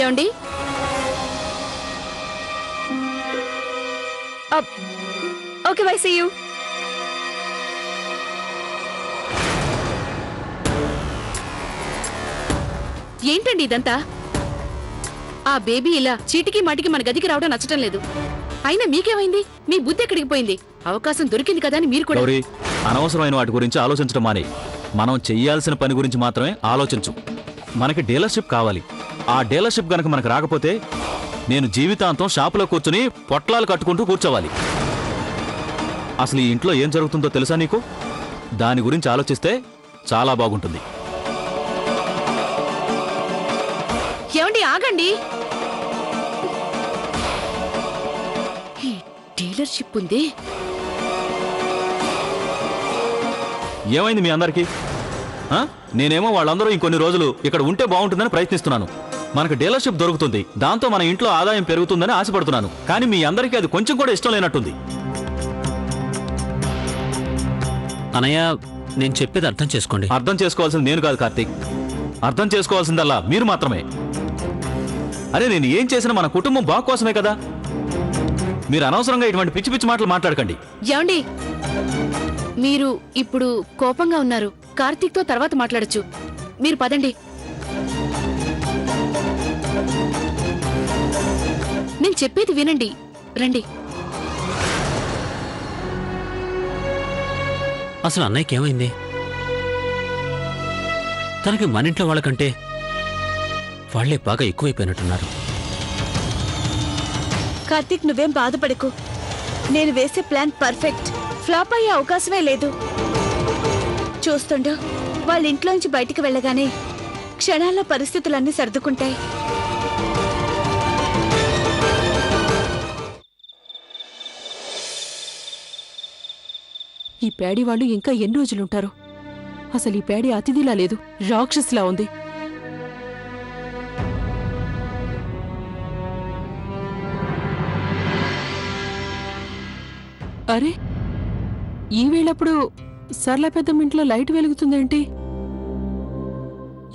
ఏమండి? Okay, bye, see you. ఏంటండి ఇదంతా? ఆ బేబీ ఇలా చీటికి మాటికి మన గదికి రావడం నచ్చటం లేదు. అయినా మీకేమైంది? మీ బుద్ధి ఎక్కడికి పోయింది? అవకాశం దొరికింది కదా అని మీరు కూడా. అనవసరమైన వాటి గురించి ఆలోచించడం మానే మనం చెయ్యాల్సిన పని గురించి మాత్రమే ఆలోచించు. మనకి డీలర్షిప్ కావాలి. ఆ డీలర్షిప్ గనక మనకు రాకపోతే నేను జీవితాంతం షాపులో కూర్చుని పొట్లాలు కట్టుకుంటూ కూర్చోవాలి. అసలు ఈ ఇంట్లో ఏం జరుగుతుందో తెలుసా నీకు? దాని గురించి ఆలోచిస్తే చాలా బాగుంటుంది. ఏమండి, ఆగండి. ఈ డీలర్షిప్ ఉంది. ఏమైంది మీ అందరికీ? నేనేమో వాళ్ళందరూ ఇంకొన్ని రోజులు ఇక్కడ ఉంటే బాగుంటుందని ప్రయత్నిస్తున్నాను. మనకు డీలర్షిప్ దొరుకుతుంది, దాంతో మన ఇంట్లో ఆదాయం పెరుగుతుందని ఆశపడుతున్నాను. కానీ మీ అందరికీ అది కొంచెం కూడా ఇష్టం లేనట్టుంది. అనయ్య, నేను చెప్పేది అర్థం చేసుకోండి. అర్థం చేసుకోవాల్సింది నేను కాదు కార్తీక్, అర్థం చేసుకోవాల్సిందల్లా మీరు మాత్రమే. అరే, నేను ఏం చేసినా మన కుటుంబం బాగు కోసమే కదా. మీరు అనవసరంగా ఇటువంటి పిచ్చి పిచ్చి మాటలు మాట్లాడకండి. ఏమండి, మీరు ఇప్పుడు కోపంగా ఉన్నారు. కార్తీక్తో తర్వాత మాట్లాడొచ్చు. మీరు పదండి. నేను చెప్పేది వినండి, రండి. అసలు అన్నయ్యకి ఏమైంది? తనకి మన ఇంట్లో వాళ్ళకంటే వాళ్లే బాగా ఎక్కువైపోయినట్టున్నారు. కార్తీక్, నువ్వేం బాధపడకు. నేను వేసే ప్లాన్ పర్ఫెక్ట్. ఫ్లాప్ అయ్యే అవకాశమే లేదు. చూస్తుండో, వాళ్ళ ఇంట్లోంచి బయటికి వెళ్ళగానే క్షణాల్లో పరిస్థితులన్నీ సర్దుకుంటాయి. ఈ పేడి వాళ్ళు ఇంకా ఎన్ని రోజులుంటారు? అసలు ఈ పేడి అతిథిలా లేదు, రాక్షసులా ఉంది. అరే, ఈ వేళప్పుడు సర్ల పెద్దమ్మ ఇంట్లో లైట్ వెలుగుతుందేంటి?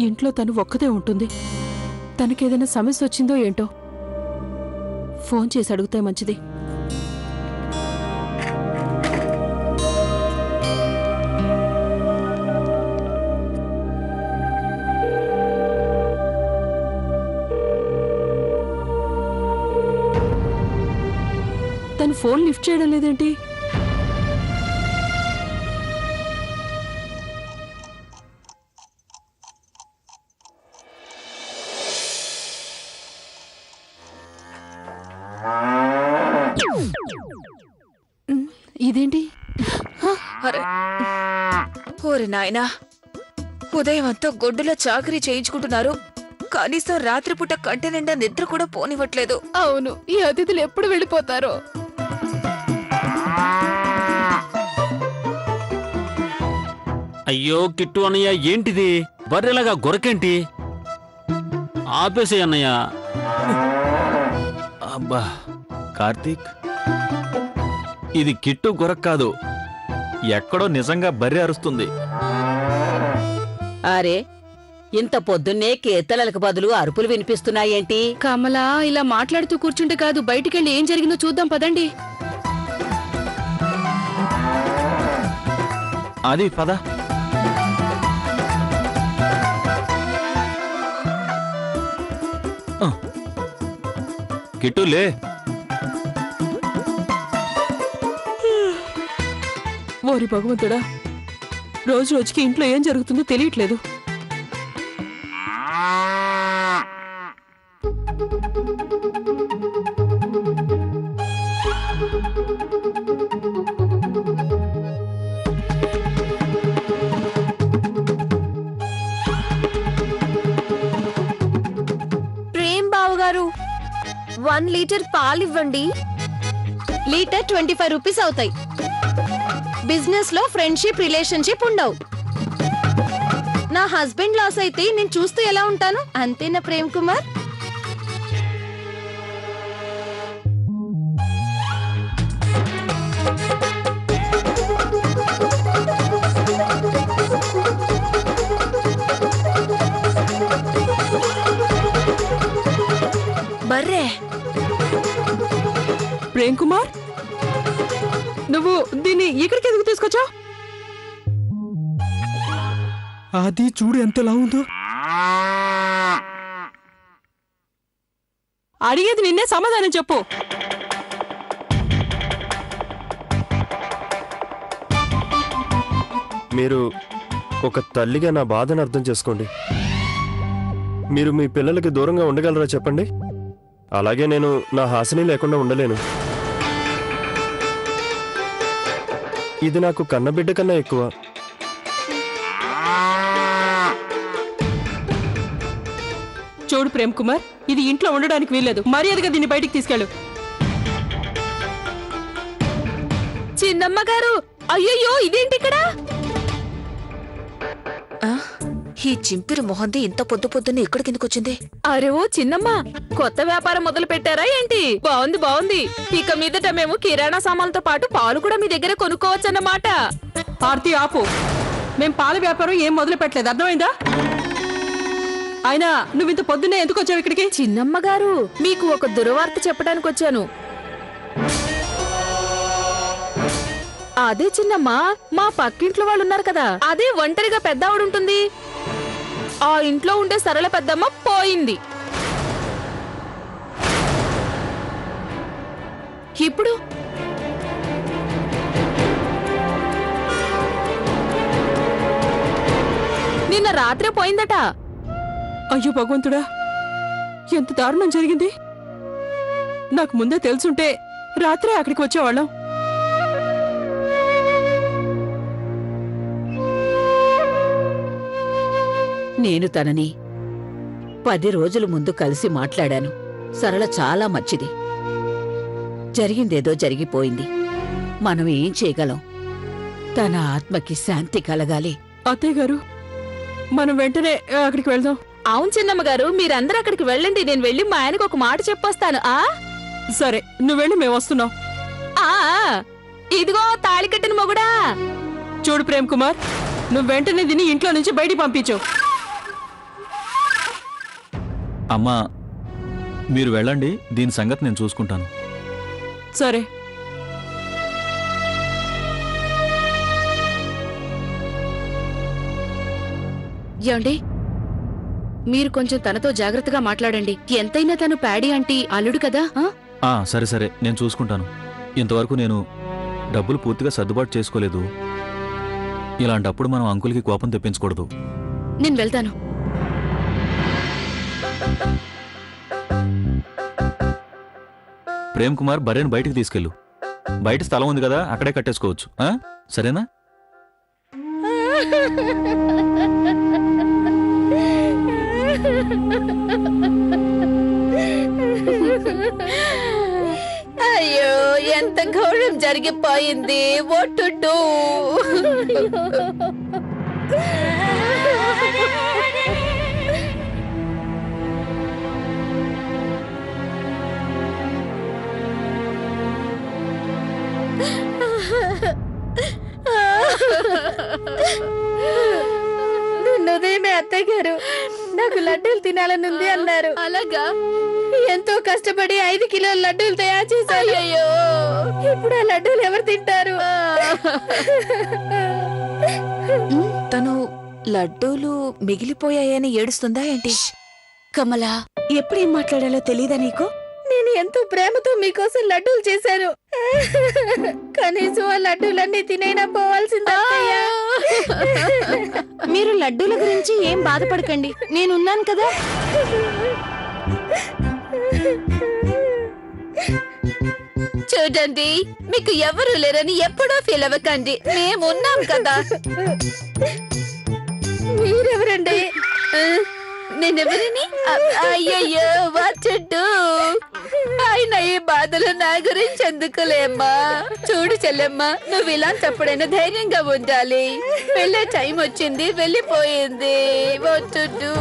ఇంట్లో తను ఒక్కదే ఉంటుంది. తనకేదైనా సమస్య వచ్చిందో ఏంటో. ఫోన్ చేసి అడిగితే మంచిది. తను ఫోన్ లిఫ్ట్ చేయడం లేదేంటి? ఇదేంటి? ఓరి నాయనా, ఉదయం అంతా గొడ్డులో చాకరీ చేయించుకుంటున్నారు. కనీసం రాత్రిపూట కంటి నిండా నిద్ర కూడా పోనివ్వట్లేదు. అవును, ఈ అతిథులు ఎప్పుడు వెళ్ళిపోతారో. అయ్యో కిట్టు అన్నయ్య, ఏంటిది? బర్రెలాగా గొరకేంటి? ఆపేసే అన్నయ్య. అబ్బా కార్తీక్, ఇది కిట్టు గొరక్ కాదు, ఎక్కడో నిజంగా బర్రె అరుస్తుంది. అరే, ఇంత పొద్దున్నే కేతలకు బదులు అరుపులు వినిపిస్తున్నాయేంటి? కమలా, ఇలా మాట్లాడుతూ కూర్చుంటే కాదు, బయటికెళ్ళి ఏం జరిగిందో చూద్దాం పదండి. అది పద. కిట్టు లే. ఓరి భగవంతుడా, రోజు రోజుకి ఇంట్లో ఏం జరుగుతుందో తెలియట్లేదు. ప్రేమ్ బావు గారు, 1 లీటర్ పాలివ్వండి. లీటర్ 25 రూపీస్ అవుతాయి. బిజినెస్ లో ఫ్రెండ్షిప్, రిలేషన్షిప్ ఉండవు. నా హస్బెండ్ లాస్ అయితే నేను చూస్తూ ఎలా ఉంటాను? అంతేనా ప్రేమ్ కుమార్? అర్రే ప్రేమ్ కుమార్, నువ్వు దీన్ని ఇక్కడికి ఎందుకు తీసుకొచ్చావు? అది చూడు ఎంతలా ఉందో. అడిగేది నిన్నే, సమాధానం చెప్పు. మీరు ఒక తల్లిగా నా బాధను అర్థం చేసుకోండి. మీరు మీ పిల్లలకి దూరంగా ఉండగలరా చెప్పండి? అలాగే నేను నా హాసిని లేకుండా ఉండలేను. ఇది నాకు కన్నబిడ్డ కన్నా ఎక్కువ. చూడు ప్రేమ్ కుమార్, ఇది ఇంట్లో ఉండడానికి వీల్లేదు. మర్యాదగా దీన్ని బయటికి తీసుకెళ్ళు. చిన్నమ్మ గారు, అయ్యయ్యో ఇదేంటి ఇక్కడ? ఈ చింపిరి మొహంది ఇంత పొద్దు పొద్దున్న ఇక్కడికి ఎందుకు వచ్చింది? అరే ఓ చిన్నమ్మ, కొత్త వ్యాపారం మొదలు పెట్టారా ఏంటి? బాగుంది బాగుంది. ఇక మీదట మేము కిరాణా సామాన్లతో పాటు పాలు కూడా మీ దగ్గర కొనుక్కోవచ్చన్నమాట. ఆర్తి ఆపు, మేం పాల వ్యాపారం ఏం మొదలు పెట్టలేదు, అర్థమైందా? అయినా నువ్వు ఇంత పొద్దున్నే ఎందుకు వచ్చావు ఇక్కడికి? చిన్నమ్మ గారు, మీకు ఒక దుర్వార్త చెప్పడానికి వచ్చాను. అదే చిన్నమ్మ, మా పక్కింట్లో వాళ్ళు ఉన్నారు కదా, అదే ఒంటరిగా పెద్దావిడుంటుంది. ఆ ఇంట్లో ఉండే సరళ పెద్దమ్మ పోయింది. ఇప్పుడు నిన్న రాత్రే పోయిందట. అయ్యో భగవంతుడా, ఎంత దారుణం జరిగింది. నాకు ముందే తెలుసుంటే రాత్రే అక్కడికి వచ్చేవాళ్ళం. నేను తనని 10 రోజుల ముందు కలిసి మాట్లాడాను. సరళ చాలా మంచిది. జరిగిందేదో జరిగిపోయింది. మనం ఏం చేయగలం? తన ఆత్మకి శాంతి కలగాలి. అత్తయ్య గారు, మనం వెంటనే అక్కడికి వెళ్దాం. అవును చిన్నమ్మ గారు, మీరందరూ అక్కడికి వెళ్ళండి. నేను వెళ్ళి మా ఆయనకు ఒక మాట చెప్పొస్తాను. సరే, నువ్వు వెళ్ళి మేము వస్తున్నాం. ఇదిగో తాళి కట్టిన మొగుడా. చూడు ప్రేమ్ కుమార్, నువ్వు వెంటనే దీన్ని ఇంట్లో నుంచి బయటికి పంపించు. అమ్మా, మీరు వెళ్ళండి, దీని సంగతి నేను చూసుకుంటాను. సరే. ఏమండి, మీరు కొంచెం తనతో జాగ్రత్తగా మాట్లాడండి. ఎంతైనా తను ప్యాడీ ఆంటీ అల్లుడు కదా. సరే సరే, నేను చూసుకుంటాను. ఇంతవరకు నేను డబ్బులు పూర్తిగా సర్దుబాటు చేసుకోలేదు. ఇలాంటప్పుడు మనం అంకుల్కి కోపం తెప్పించకూడదు. నేను వెళ్తాను. ప్రేమ్ కుమార్, బర్రెను బయటికి తీసుకెళ్ళు. బయట స్థలం ఉంది కదా, అక్కడే కట్టేసుకోవచ్చు. సరేనా? అయ్యో, ఎంత ఘోరం జరిగిపోయింది. ఒట్టు ఉదయమే అత్తయ్య గారు నాకు లడ్డూలు తినాలనుంది అన్నారు. అలాగా? ఎంతో కష్టపడి 5 కిలోల లడ్డూలు తయారు చేశారు. అయ్యో, ఇప్పుడు ఆ లడ్డూలు ఎవరు తింటారు? తను లడ్డూలు మిగిలిపోయాయని ఏడుస్తుందా ఏంటి? కమలా, ఎప్పుడేం మాట్లాడాలో తెలీదా నీకు? నేను ఎంతో ప్రేమతో మీకోసం లడ్డూలు చేశాను. కనీసం ఆ లడ్డూలన్నీ తినైనా పోవాల్సిందా? మీరు లడ్డూల గురించి ఏం బాధపడకండి, నేనున్నాను కదా. చూడండి, మీకు ఎవరు లేరని ఎప్పుడూ ఫీల్ అవ్వకండి, మేమున్నాం కదా. మీరెవరండి? నేనెవరిని? అయ్యయ్యో, వచ్చుడు. ఆయన ఈ బాధలు నా గురించి ఎందుకులేమ్మా. చూడు చెల్లెమ్మా, నువ్వు ఇలాంటప్పుడైనా ధైర్యంగా ఉండాలి. వెళ్ళే టైం వచ్చింది, వెళ్ళిపోయింది. వచ్చుడు.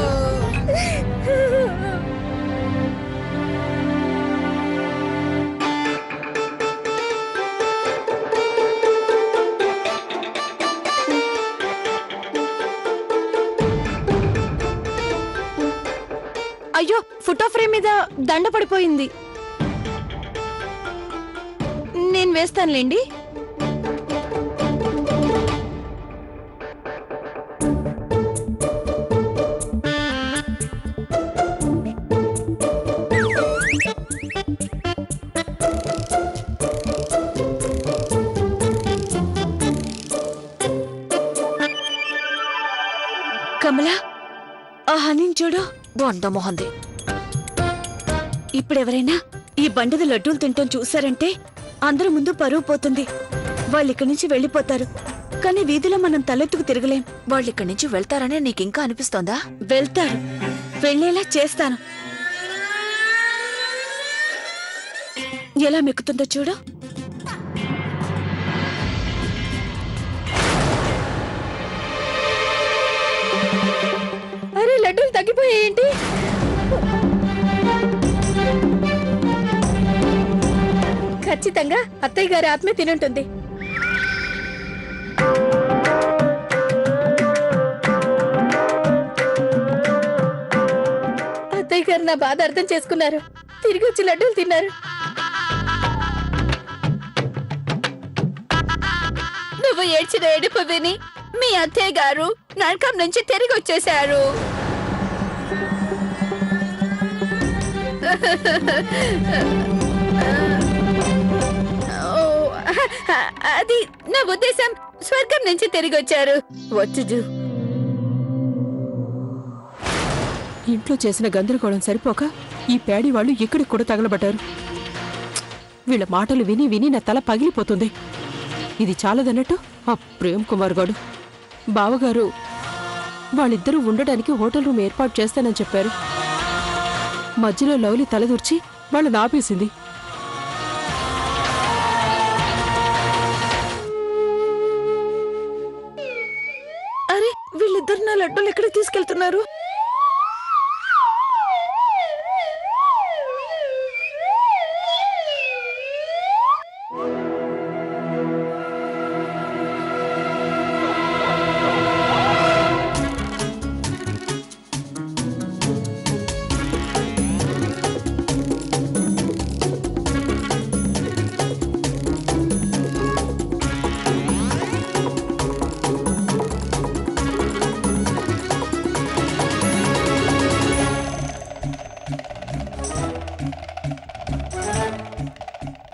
అయ్యో ఫోటో ఫ్రేమ్ మీద దండ పడిపోయింది. నేను వేస్తానులేండి. కమలా, ఆ హనీని చూడు. బొందమొహంది. ఇప్పుడెవరైనా ఈ బండిది లడ్డూలు తింటాం చూసారంటే అందరి ముందు పరువు పోతుంది. వాళ్ళు ఇక్కడి నుంచి వెళ్ళిపోతారు, కానీ వీధిలో మనం తలెత్తుకు తిరగలేం. వాళ్ళు ఇక్కడి నుంచి వెళ్తారనే నీకింకా అనిపిస్తోందా? వెళ్తారు, వెళ్ళేలా చేస్తాను. ఎలా మెక్కుతుందో చూడు. అరే లడ్డూలు తగ్గిపోయాయేంటి? ఖచ్చితంగా అత్తయ్య గారి ఆత్మే తినుంటుంది. అత్తయ్య గారు నా బాధ అర్థం చేసుకున్నారు, తిరిగి వచ్చి లడ్డూలు తిన్నారు. నువ్వు ఏడ్చిన ఏడుపు విని మీ అత్తయ్య గారు నరకం నుంచి తిరిగి వచ్చేశారు. అది నా ఉద్దేశం, స్వర్గం నుంచి తిరిగి వచ్చారు. వచ్చు ఇంట్లో చేసిన గందరగోళం సరిపోక ఈ పేడి వాళ్ళు ఇక్కడికి కూడా తగలబడ్డారు. వీళ్ళ మాటలు విని విని నా తల పగిలిపోతుంది. ఇది చాలదన్నట్టు ఆ ప్రేమ్ కుమార్ గారు బావగారు వాళ్ళిద్దరూ ఉండడానికి హోటల్ రూమ్ ఏర్పాటు చేస్తానని చెప్పారు. మధ్యలో లవ్లీ తలదూర్చి వాళ్ళని ఆపేసింది. అరే వీళ్ళిద్దరు నా లడ్డూలు ఎక్కడికి తీసుకెళ్తున్నారు?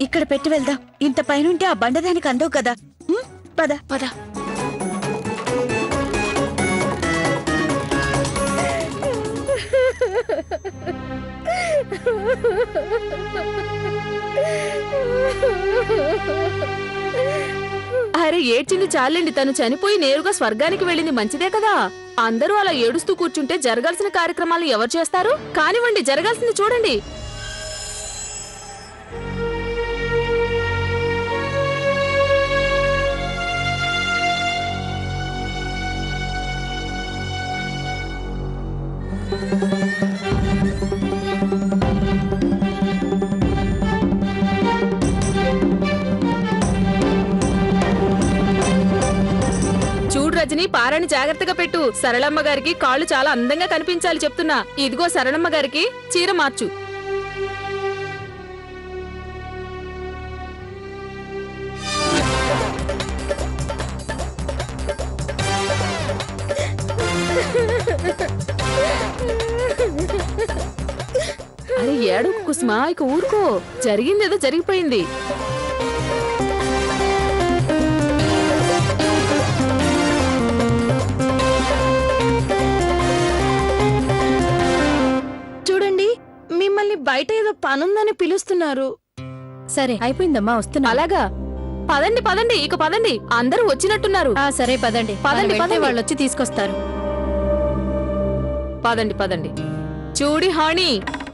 ఇక్కడ పెట్టి వెళ్దాం. ఇంత పైనుంటే ఆ బండదానికి అందవు కదా. పద పద. అరే ఏడ్చింది చాలండి, తను చనిపోయి నేరుగా స్వర్గానికి వెళ్ళింది మంచిదే కదా. అందరూ అలా ఏడుస్తూ కూర్చుంటే జరగాల్సిన కార్యక్రమాలు ఎవరు చేస్తారు? కానివ్వండి, జరగాల్సింది చూడండి. చూడు రజని, పారాని జాగ్రత్తగా పెట్టు. సరళమ్మ గారికి కాళ్ళు చాలా అందంగా కనిపించాలి చెప్తున్నా. ఇదిగో సరళమ్మ గారికి చీర మార్చు. అరే ఏడుకు కుసుమా, ఇక ఊరుకో. జరిగిందేదో జరిగిపోయింది. చూడండి, మిమ్మల్ని బయట ఏదో పనుందని పిలుస్తున్నారు. సరే అయిపోయిందమ్మా, వస్తున్నా. అలాగా, పదండి పదండి, ఇక పదండి. అందరూ వచ్చినట్టున్నారు. సరే పదండి, పదండి, పదండి. వాళ్ళు వచ్చి తీసుకొస్తారు. పదండి పదండి. చూడి హాణి,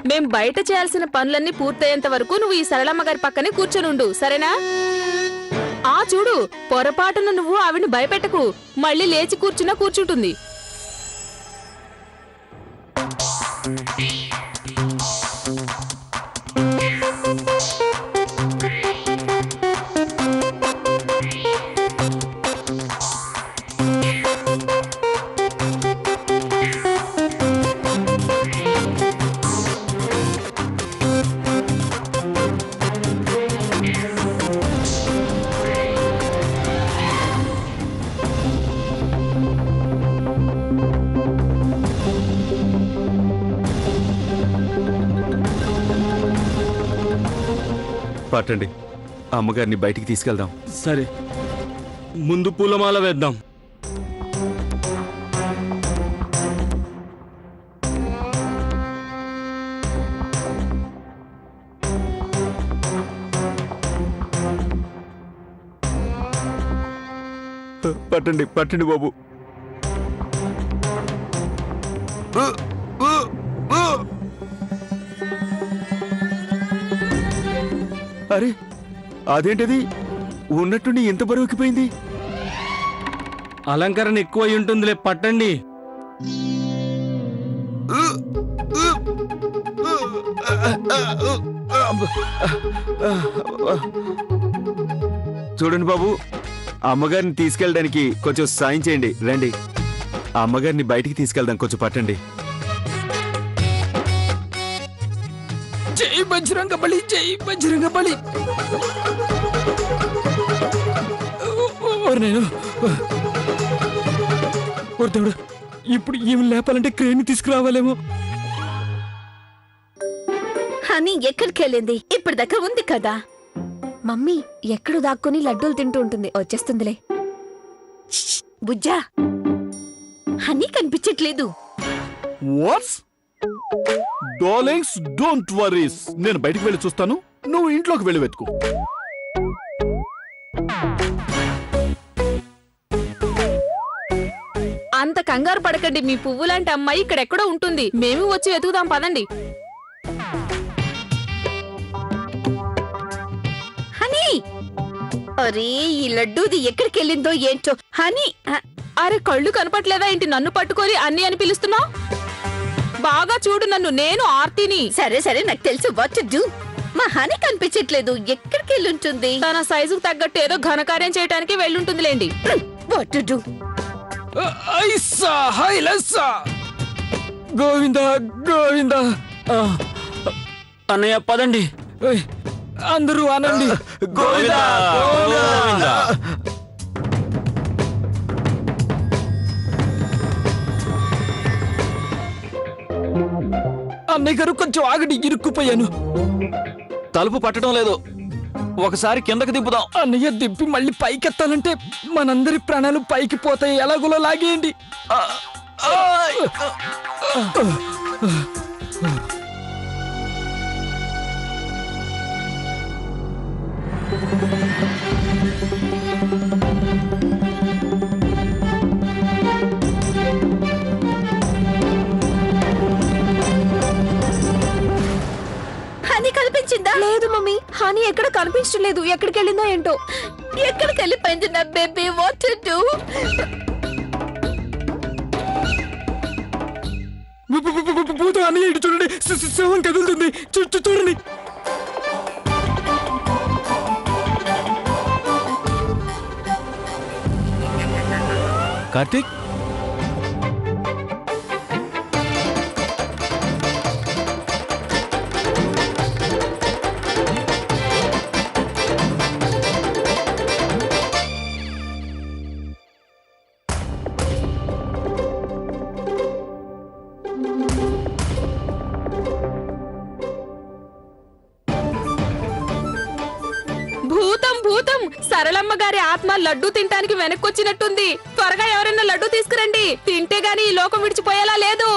మేం బయట చేయాల్సిన పనులన్నీ పూర్తయ్యేంత వరకు నువ్వు ఈ సరళమ్మ గారి పక్కనే కూర్చొనుండు, సరేనా? ఆ చూడు, పొరపాటున నువ్వు ఆవిడ్ని భయపెట్టకు. మళ్ళీ లేచి కూర్చున్నా కూర్చుంటుంది. పట్టండి, అమ్మగారిని బయటికి తీసుకెళ్దాం. సరే, ముందు పూలమాల వేద్దాం. పట్టండి పట్టండి బాబు. అరే, అదేంటది ఉన్నట్టుండి ఎంత బరువుకిపోయింది? అలంకరణ ఎక్కువ అయి ఉంటుందిలే, పట్టండి. చూడండి బాబు, అమ్మగారిని తీసుకెళ్ళడానికి కొంచెం సాయం చేయండి. రండి, అమ్మగారిని బయటికి తీసుకెళ్దాం, కొంచెం పట్టండి. జై బజరంగబలి, జై బజరంగబలి. నేను దేవుడు, ఇప్పుడు ఏమి లేపాలంటే క్రేన్ తీసుకురావాలేమో. హనీ ఎక్కడికి వెళ్ళింది? ఇప్పటిదాకా ఉంది కదా. మమ్మీ ఎక్కడ దాక్కుని లడ్డూలు తింటూ ఉంటుంది, వచ్చేస్తుందిలే. బుజ్జా, హనీ కనిపించట్లేదు. What's darlings, don't worries. నేను బయటికి వెళ్ళి చూస్తాను, నువ్వు ఇంట్లోకి వెళ్ళి వెతుకు. అంత కంగారు పడకండి, మీ పువ్వులాంటి అమ్మాయి ఇక్కడెక్కడో ఉంటుంది. మేము వచ్చి వెతుకుదాం, పదండి. హనీ, అరే ఈ లడ్డూది ఎక్కడికి వెళ్ళిందో ఏంటో. హనీ, అరే కళ్ళు కనపట్లేదా ఏంటి? నన్ను పట్టుకొని అన్ని అని పిలుస్తున్నావు? బాగా చూడు నన్ను, నేను ఆర్తిని. సరే సరే, నాకు తెలుసు. What to do? మా హనీ కనిపించట్లేదు, ఎక్కడికి వెళ్ళి ఉంటుంది? తన సైజుకు తగ్గట్టు ఏదో ఘనకార్యం చేయడానికి వెళ్ళుంటుందిలేండి. What to do? Govinda Govinda. అన్నయ్య పదండి. అందరూ అనండి గోవిందా, గోవిందా. అన్నయ్య గారు కొంచెం ఆగడి, ఇరుక్కుపోయాను. తలుపు పట్టడం లేదు, ఒకసారి కిందకి దింపుదాం. అన్నయ్య దింపి మళ్ళీ పైకెత్తాలంటే మనందరి ప్రాణాలు పైకి పోతాయి. ఎలాగోలా లాగేయండి. హనీ కనిపించిందా? లేదు మమ్మీ, హనీ ఎక్కడ కనిపించలేదు. ఎక్కడికి వెళ్ళిందో ఏంటో. ఎక్కడికి వెళ్ళిపోయింది నా బేబీ? What to do? భూతం అన్నయ్య ఇటు చూడండి, శవం కదులుతుంది. చూడండి. కార్తీక్, భూతం భూతం, సరళమ్మ గారి ఆత్మ లడ్డు తినడానికి వెనక్కొచ్చినట్టుంది. త్వరగా ఎవరైనా లడ్డు తీసుకురండి, తింటే గాని ఈ లోకం విడిచిపోయేలా లేదు.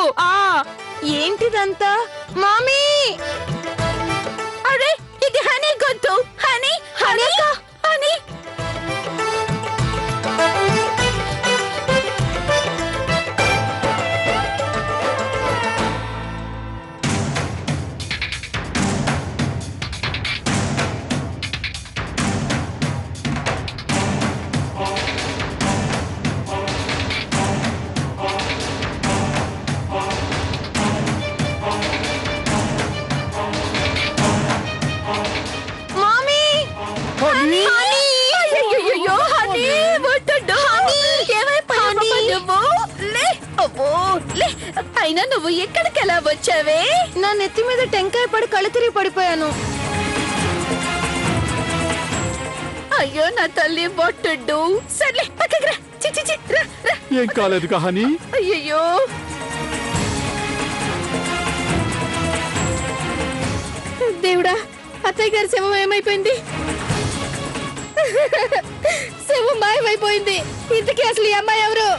ఏంటిదంతా? మామీ, అరే ఇది హనీ గొంతు. Honey, honey, honey. అయినా నువ్వు ఎక్కడికి ఎలా వచ్చావే? నా నెత్తి మీద టెంకాయ పడి కళ్ళు తిరిగి పడిపోయాను. అయ్యో నా తల్లి, బొట్టుడు. సర్లే పక్కకి రా. చి రా. ఏం కాలేదు కహాని? అయ్యయ్యో, దేవుడా, అత్తయ్య గారి శవం ఏమైపోయింది? శవం మాయమైపోయింది. ఇంతకీ అసలు ఈ అమ్మాయి ఎవరు?